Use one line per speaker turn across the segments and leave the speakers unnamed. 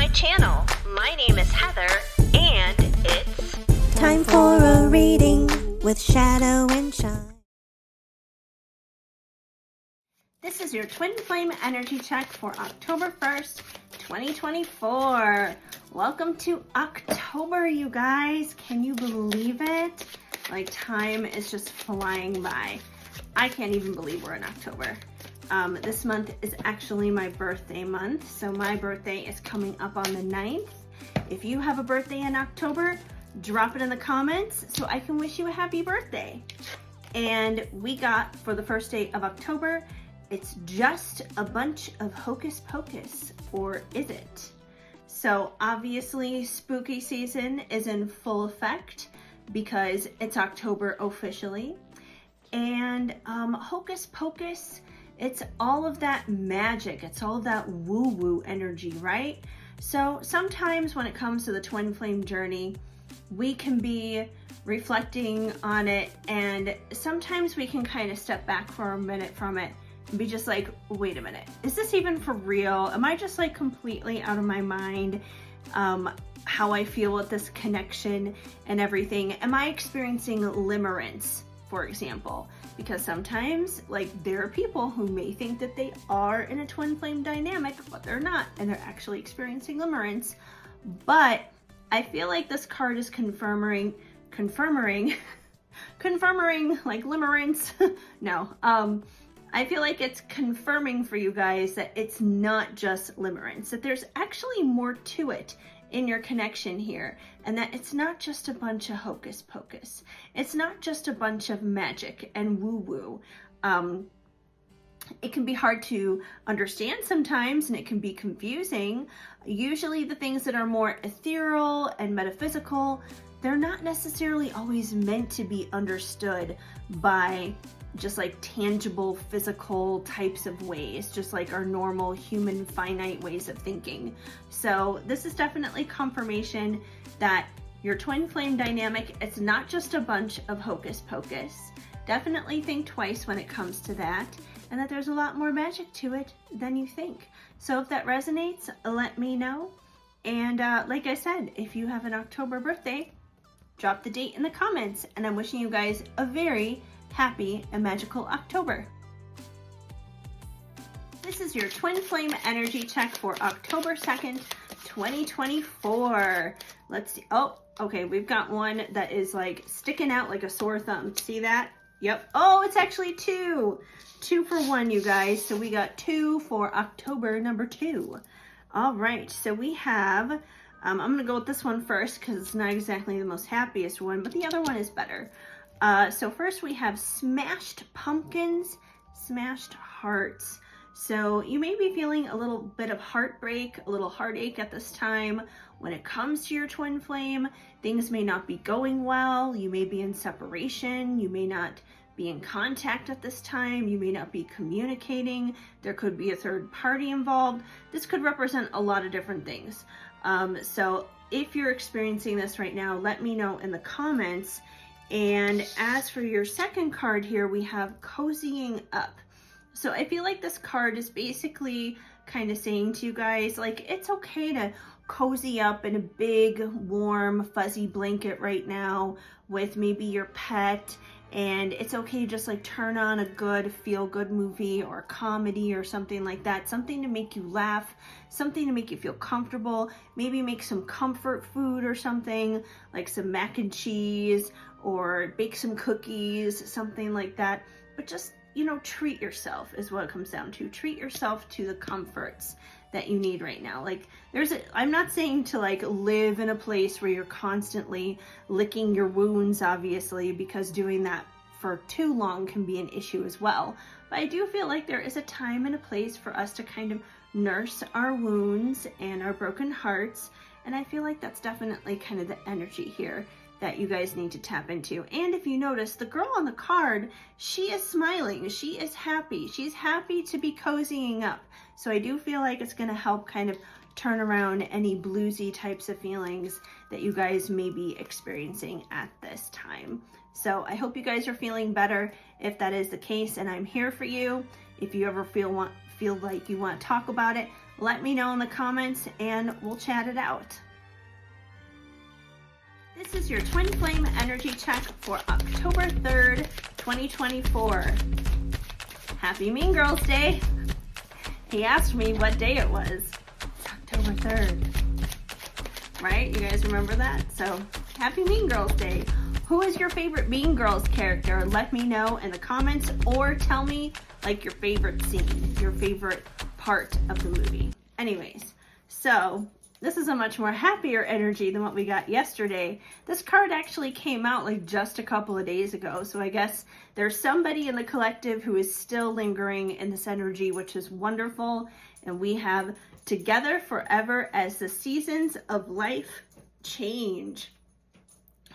my channel. My name is Heather, and it's
time for a reading with Shadow and Shine.
This is your twin flame energy check for October 1st, 2024. Welcome to October, you guys. Can you believe it? Like, time is just flying by. I can't even believe we're in October. This month is actually my birthday month, so my birthday is coming up on the 9th. If you have a birthday in October, drop it in the comments so I can wish you a happy birthday. And we got, for the first day of October, it's just a bunch of Hocus Pocus, or is it? So obviously spooky season is in full effect because it's October officially. And Hocus Pocus, it's all of that magic, it's all of that woo-woo energy, right? So sometimes when it comes to the twin flame journey, we can be reflecting on it, and sometimes we can kind of step back for a minute from it and be just like, wait a minute, is this even for real? Am I just like completely out of my mind? How I feel with this connection and everything. Am I experiencing limerence, for example? Because sometimes, like, there are people who may think that they are in a twin flame dynamic, but they're not, and they're actually experiencing limerence. But I feel like this card is confirming like limerence. No, I feel like it's confirming for you guys that it's not just limerence, that there's actually more to it in your connection here, and that it's not just a bunch of hocus pocus. It's not just a bunch of magic and woo-woo. It can be hard to understand sometimes, and it can be confusing. Usually the things that are more ethereal and metaphysical, they're not necessarily always meant to be understood by just like tangible physical types of ways, just like our normal human finite ways of thinking. So this is definitely confirmation that your twin flame dynamic, it's not just a bunch of hocus pocus. Definitely think twice when it comes to that, and that there's a lot more magic to it than you think. So if that resonates, let me know. And like I said, if you have an October birthday, drop the date in the comments, and I'm wishing you guys a very happy and magical October. This is your twin flame energy check for October 2nd, 2024. Let's see. Oh, okay. We've got one that is like sticking out like a sore thumb. See that? Yep. Oh, it's actually two. 2 for 1, you guys. So we got 2 for October number 2. All right. So we have, I'm going to go with this one first because it's not exactly the most happiest one, but the other one is better. So first we have smashed pumpkins, smashed hearts. So you may be feeling a little bit of heartbreak, a little heartache at this time. When it comes to your twin flame, things may not be going well. You may be in separation. You may not be in contact at this time. You may not be communicating. There could be a third party involved. This could represent a lot of different things. So if you're experiencing this right now, let me know in the comments. And as for your second card here, we have cozying up. So I feel like this card is basically kind of saying to you guys, like, it's okay to cozy up in a big, warm, fuzzy blanket right now with maybe your pet. And it's okay to just like turn on a good feel-good movie or comedy or something like that. Something to make you laugh, something to make you feel comfortable. Maybe make some comfort food or something, like some mac and cheese, or bake some cookies, something like that. But just, you know, treat yourself is what it comes down to. Treat yourself to the comforts that you need right now. Like, I'm not saying to like live in a place where you're constantly licking your wounds, obviously, because doing that for too long can be an issue as well. But I do feel like there is a time and a place for us to kind of nurse our wounds and our broken hearts. And I feel like that's definitely kind of the energy here that you guys need to tap into. And if you notice, the girl on the card, she is smiling. She is happy. She's happy to be cozying up. So I do feel like it's going to help kind of turn around any bluesy types of feelings that you guys may be experiencing at this time. So I hope you guys are feeling better if that is the case, and I'm here for you. If you ever feel like you want to talk about it, Let me know in the comments and we'll chat it out. This is your twin flame energy check for October 3rd, 2024. Happy Mean Girls Day. He asked me what day it was. It's October 3rd. Right? You guys remember that? So, happy Mean Girls Day. Who is your favorite Mean Girls character? Let me know in the comments, or tell me like your favorite scene, your favorite part of the movie. Anyways, so this is a much more happier energy than what we got yesterday. This card actually came out like just a couple of days ago, so I guess there's somebody in the collective who is still lingering in this energy, which is wonderful. And we have together forever as the seasons of life change.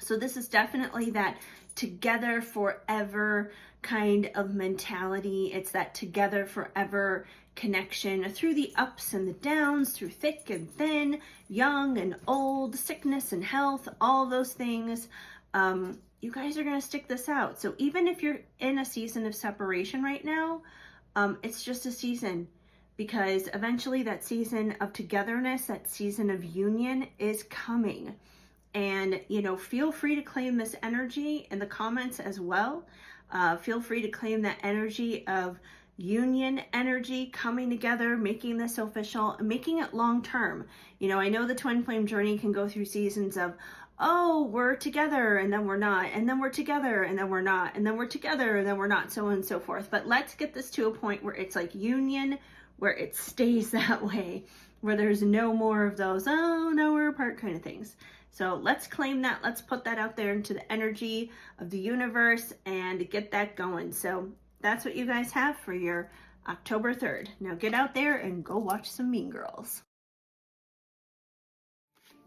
So this is definitely that together forever kind of mentality. It's that together forever connection through the ups and the downs, through thick and thin, young and old, sickness and health, all those things. You guys are going to stick this out. So even if you're in a season of separation right now, it's just a season, because eventually that season of togetherness, that season of union is coming. And, you know, feel free to claim this energy in the comments as well. Feel free to claim that energy of union energy coming together, making this official, making it long term. You know, I know the twin flame journey can go through seasons of, oh, we're together and then we're not, and then we're together and then we're not, and then we're together and then we're not, so on and so forth. But let's get this to a point where it's like union, where it stays that way, where there's no more of those, oh, no, we're apart kind of things. So let's claim that. Let's put that out there into the energy of the universe and get that going. So that's what you guys have for your October 3rd. Now get out there and go watch some Mean Girls.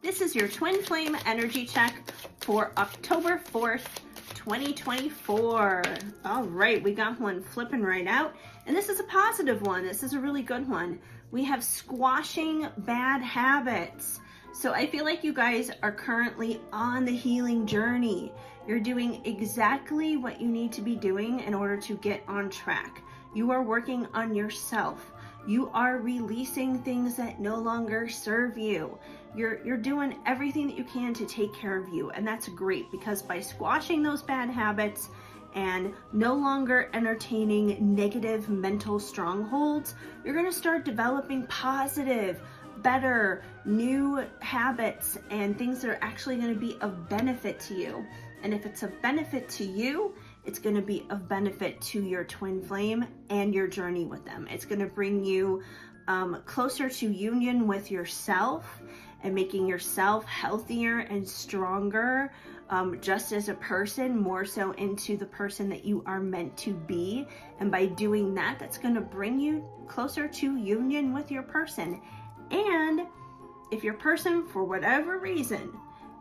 This is your twin flame energy check for October 4th, 2024. All right, we got one flipping right out. And this is a positive one. This is a really good one. We have squashing bad habits. So I feel like you guys are currently on the healing journey. You're doing exactly what you need to be doing in order to get on track. You are working on yourself. You are releasing things that no longer serve you. You're doing everything that you can to take care of you. And that's great, because by squashing those bad habits and no longer entertaining negative mental strongholds, you're going to start developing positive, better, new habits and things that are actually going to be of benefit to you. And if it's of benefit to you, it's going to be of benefit to your twin flame and your journey with them. It's going to bring you closer to union with yourself and making yourself healthier and stronger, just as a person, more so into the person that you are meant to be. And by doing that, that's going to bring you closer to union with your person. And if your person, for whatever reason,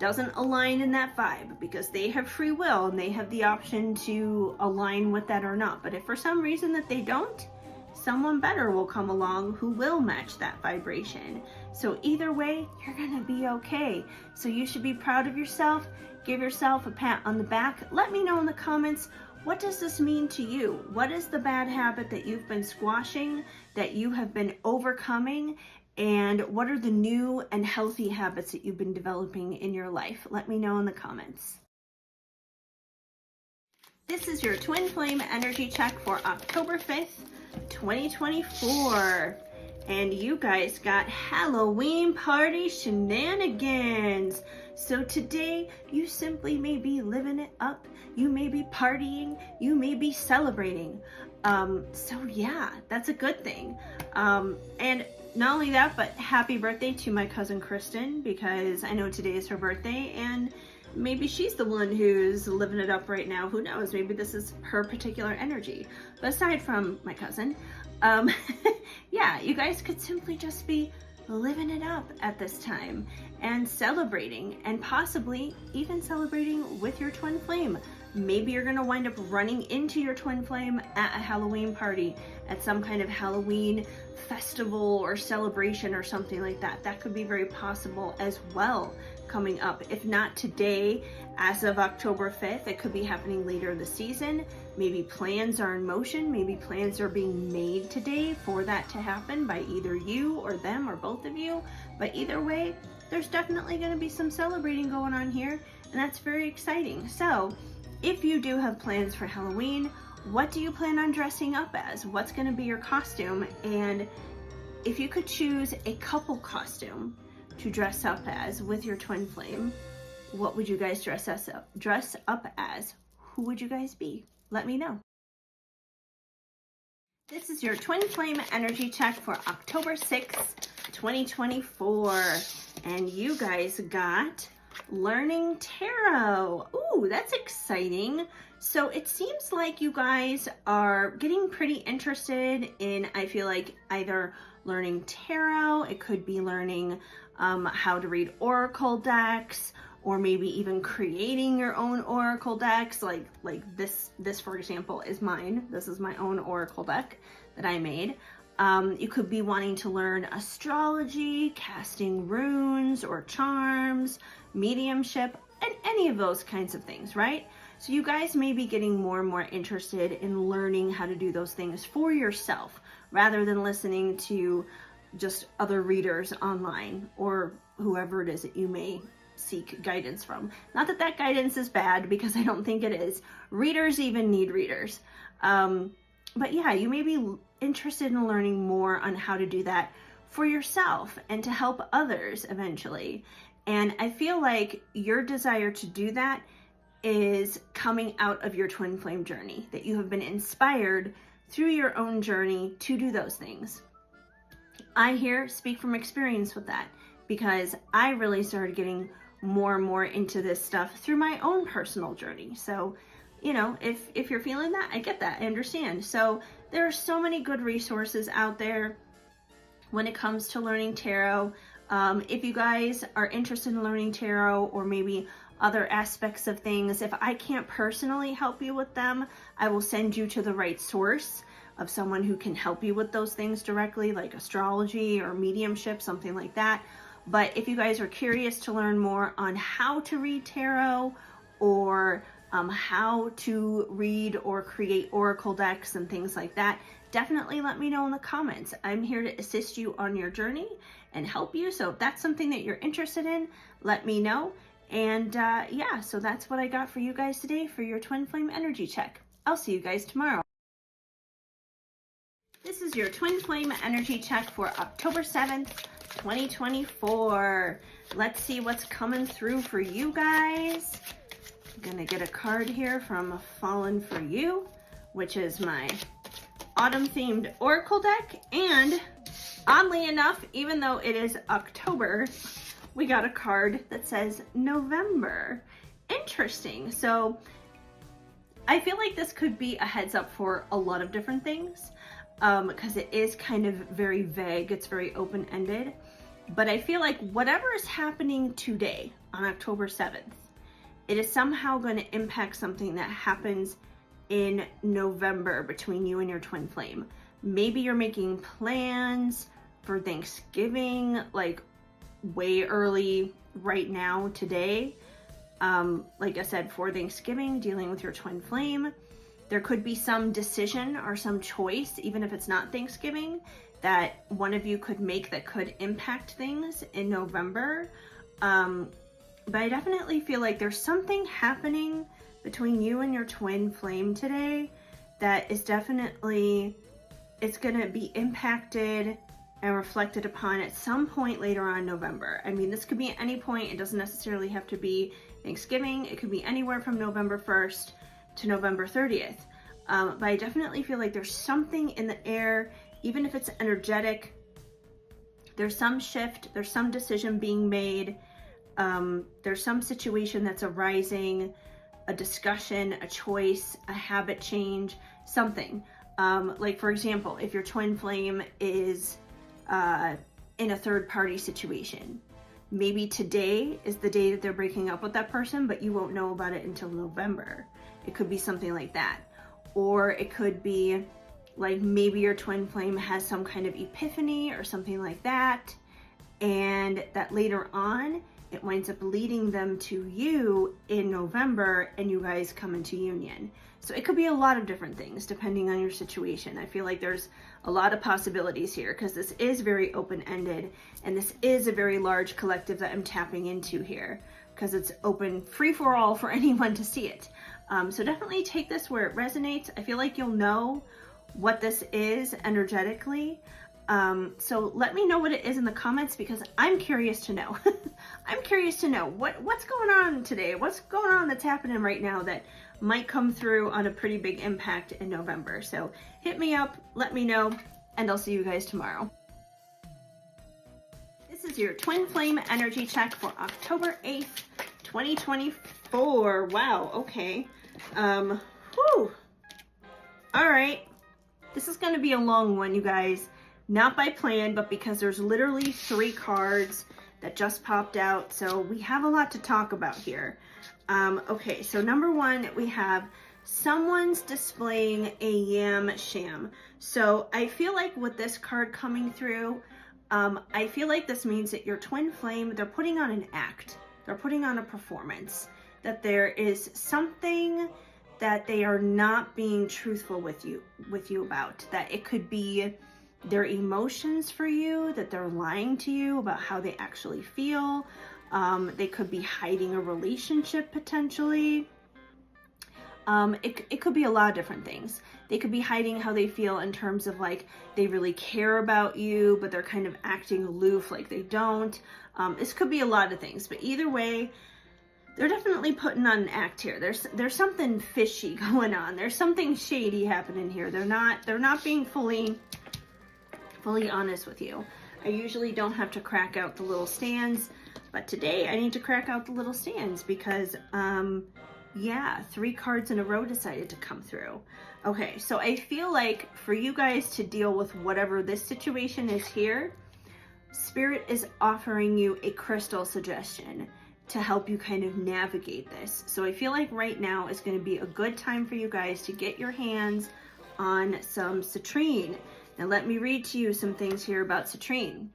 doesn't align in that vibe, because they have free will and they have the option to align with that or not. But if for some reason that they don't, someone better will come along who will match that vibration. So either way, you're gonna be okay. So you should be proud of yourself. Give yourself a pat on the back. Let me know in the comments, what does this mean to you? What is the bad habit that you've been squashing, that you have been overcoming? And what are the new and healthy habits that you've been developing in your life? Let me know in the comments. This is your twin flame energy check for October 5th, 2024. And you guys got Halloween party shenanigans. So today, you simply may be living it up. You may be partying. You may be celebrating. So yeah, that's a good thing. And not only that, but happy birthday to my cousin Kristen, because I know today is her birthday, and maybe she's the one who's living it up right now. Who knows? Maybe this is her particular energy. But aside from my cousin, yeah, you guys could simply just be living it up at this time and celebrating, and possibly even celebrating with your twin flame. Maybe you're gonna wind up running into your twin flame at a Halloween party, at some kind of Halloween festival or celebration or something like that. That could be very possible as well coming up. If not today, as of October 5th, it could be happening later this season. Maybe plans are in motion, maybe plans are being made today for that to happen by either you or them or both of you. But either way, there's definitely gonna be some celebrating going on here, and that's very exciting. So if you do have plans for Halloween, what do you plan on dressing up as? What's gonna be your costume? And if you could choose a couple costume to dress up as with your twin flame, what would you guys dress up as? Who would you guys be? Let me know. This is your twin flame energy check for October 6th, 2024. And you guys got learning tarot. Ooh, that's exciting. So it seems like you guys are getting pretty interested in, I feel like, either learning tarot, it could be learning how to read oracle decks, or maybe even creating your own oracle decks. Like this for example is mine. This is my own oracle deck that I made. You could be wanting to learn astrology, casting runes or charms, mediumship, and any of those kinds of things, right? So you guys may be getting more and more interested in learning how to do those things for yourself, rather than listening to just other readers online or whoever it is that you may seek guidance from. Not that that guidance is bad, because I don't think it is. Readers even need readers. But yeah, you may be interested in learning more on how to do that for yourself and to help others eventually. And I feel like your desire to do that is coming out of your twin flame journey, that you have been inspired through your own journey to do those things. I here speak from experience with that, because I really started getting more and more into this stuff through my own personal journey. So, you know, if you're feeling that, I get that, I understand. So there are so many good resources out there when it comes to learning tarot. If you guys are interested in learning tarot, or maybe other aspects of things, if I can't personally help you with them, I will send you to the right source of someone who can help you with those things directly, like astrology or mediumship, something like that. But if you guys are curious to learn more on how to read tarot, or how to read or create oracle decks and things like that, definitely let me know in the comments. I'm here to assist you on your journey and help you. So if that's something that you're interested in, let me know. And yeah, so that's what I got for you guys today for your twin flame energy check. I'll see you guys tomorrow. This is your twin flame energy check for October 7th, 2024. Let's see what's coming through for you guys. I'm gonna get a card here from Fallen for You, which is my autumn themed oracle deck. And oddly enough, even though it is October, we got a card that says November. Interesting. So I feel like this could be a heads up for a lot of different things, because it is kind of very vague. It's very open-ended. But I feel like whatever is happening today on October 7th, it is somehow going to impact something that happens in November between you and your twin flame. Maybe you're making plans for Thanksgiving, like way early right now today. Like I said, for Thanksgiving, dealing with your twin flame. There could be some decision or some choice, even if it's not Thanksgiving, that one of you could make that could impact things in November. But I definitely feel like there's something happening between you and your twin flame today that is definitely, it's gonna be impacted and reflected upon at some point later on in November. I mean, this could be at any point. It doesn't necessarily have to be Thanksgiving. It could be anywhere from November 1st to November 30th. But I definitely feel like there's something in the air, even if it's energetic. There's some shift, there's some decision being made. There's some situation that's arising, a discussion, a choice, a habit change, something. Like for example, if your twin flame is in a third party situation, maybe today is the day that they're breaking up with that person, but you won't know about it until November. It could be something like that. Or it could be like maybe your twin flame has some kind of epiphany or something like that, and that later on it winds up leading them to you in November and you guys come into union. So it could be a lot of different things depending on your situation. I feel like there's a lot of possibilities here because this is very open-ended and this is a very large collective that I'm tapping into here because it's open free for all for anyone to see it. So definitely take this where it resonates. I feel like you'll know what this is energetically. So let me know what it is in the comments because I'm curious to know. I'm curious to know what's going on today. What's going on that's happening right now that might come through on a pretty big impact in November. So hit me up, let me know, and I'll see you guys tomorrow. This is your twin flame energy check for October 8th, 2024. Wow, okay. Whew. All right. This is going to be a long one, you guys. Not by plan, but because there's literally 3 cards that just popped out. So we have a lot to talk about here. Okay, so number 1, we have someone's displaying a yam sham. So I feel like with this card coming through, I feel like this means that your twin flame, they're putting on an act. They're putting on a performance. That there is something that they are not being truthful with you about. That it could be their emotions for you, that they're lying to you about how they actually feel. They could be hiding a relationship potentially. It could be a lot of different things. They could be hiding how they feel in terms of like they really care about you, but they're kind of acting aloof like they don't. This could be a lot of things, but either way, they're definitely putting on an act here. There's something fishy going on. There's something shady happening here. They're not being fully honest with you. I usually don't have to crack out the little stands, but today I need to crack out the little stands because, yeah, 3 cards in a row decided to come through. Okay, so I feel like for you guys to deal with whatever this situation is here, Spirit is offering you a crystal suggestion to help you kind of navigate this. So I feel like right now is going to be a good time for you guys to get your hands on some citrine. Now let me read to you some things here about citrine.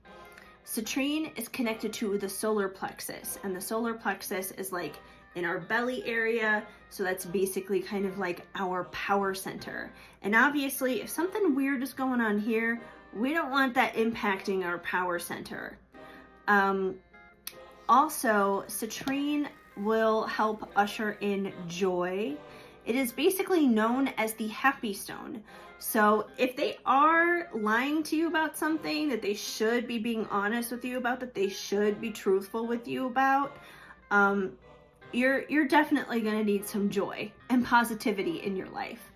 Citrine is connected to the solar plexus, and the solar plexus is like in our belly area, so that's basically kind of like our power center. And obviously, if something weird is going on here, we don't want that impacting our power center. Also, citrine will help usher in joy. It is basically known as the happy stone. So if they are lying to you about something that they should be being honest with you about, that they should be truthful with you about, you're definitely going to need some joy and positivity in your life.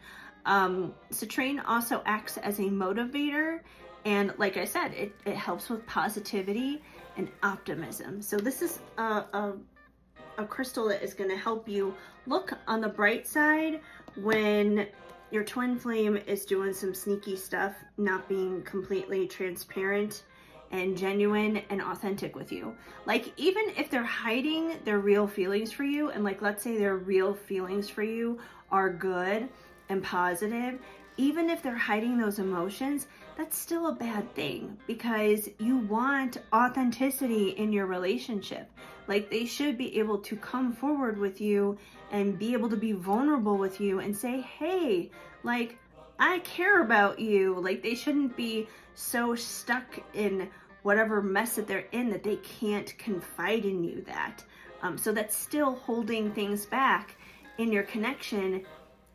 Citrine also acts as a motivator, and like I said, it helps with positivity and optimism. So this is a crystal that is going to help you look on the bright side when your twin flame is doing some sneaky stuff, not being completely transparent and genuine and authentic with you. Like, even if they're hiding their real feelings for you, and like, let's say their real feelings for you are good and positive, even if they're hiding those emotions, that's still a bad thing because you want authenticity in your relationship. Like, they should be able to come forward with you and be able to be vulnerable with you and say, hey, like, I care about you. Like, they shouldn't be so stuck in whatever mess that they're in that they can't confide in you that. So that's still holding things back in your connection,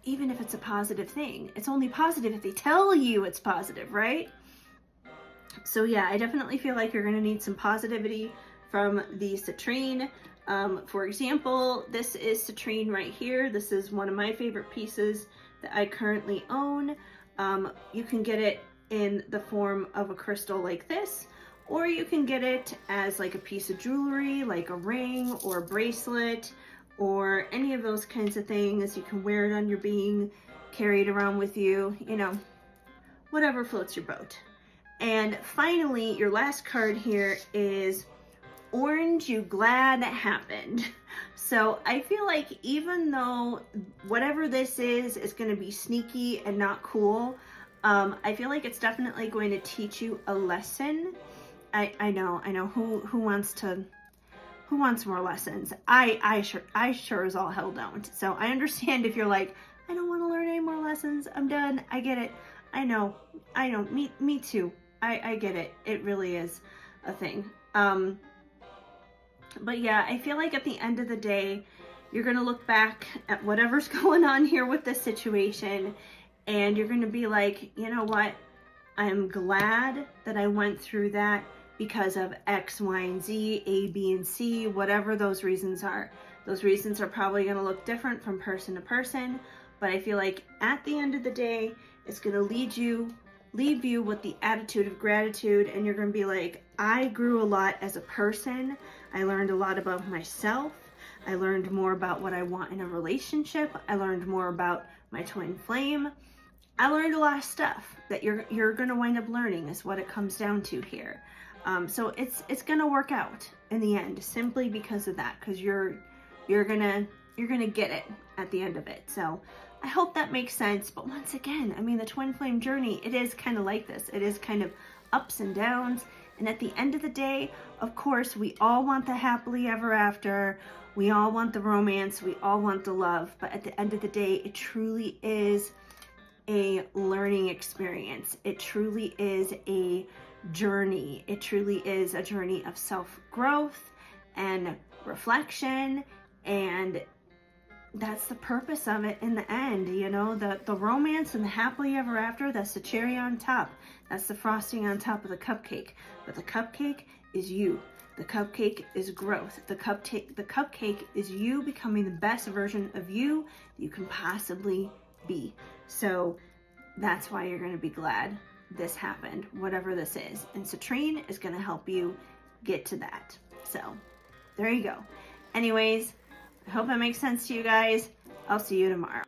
even if it's a positive thing. It's only positive if they tell you it's positive, right? So yeah, I definitely feel like you're gonna need some positivity from the citrine. For example, this is citrine right here. This is one of my favorite pieces that I currently own. You can get it in the form of a crystal like this, or you can get it as like a piece of jewelry, like a ring or a bracelet, or any of those kinds of things. You can wear it on your being, carry it around with you, you know, whatever floats your boat. And finally, your last card here is orange you glad happened. So I feel like even though whatever this is going to be sneaky and not cool, I feel like it's definitely going to teach you a lesson. I know who wants more lessons. I sure as all hell don't. So I understand if you're like, I don't want to learn any more lessons. I'm done. I get it. I know. Me too. I get it. It really is a thing. But yeah, I feel like at the end of the day, you're going to look back at whatever's going on here with this situation, and you're going to be like, you know what? I'm glad that I went through that because of X, Y, and Z, A, B, and C, whatever those reasons are. Those reasons are probably going to look different from person to person, but I feel like at the end of the day, it's going to leave you with the attitude of gratitude, and you're going to be like, I grew a lot as a person. I learned a lot about myself. I learned more about what I want in a relationship. I learned more about my twin flame. I learned a lot of stuff that you're going to wind up learning is what it comes down to here. So it's going to work out in the end simply because of that, because you're going to get it at the end of it. So I hope that makes sense. But once again, I mean, the twin flame journey, it is kind of like this. It is kind of ups and downs. And at the end of the day, of course, we all want the happily ever after. We all want the romance. We all want the love. But at the end of the day, it truly is a learning experience. It truly is a journey. It truly is a journey of self-growth and reflection, and that's the purpose of it in the end. You know, the romance and the happily ever after, that's the cherry on top. That's the frosting on top of the cupcake. But the cupcake is you. The cupcake is growth. The cupcake is you becoming the best version of you that you can possibly be. So that's why you're going to be glad this happened, whatever this is. And Citrine is going to help you get to that. So there you go. Anyways, I hope that makes sense to you guys. I'll see you tomorrow.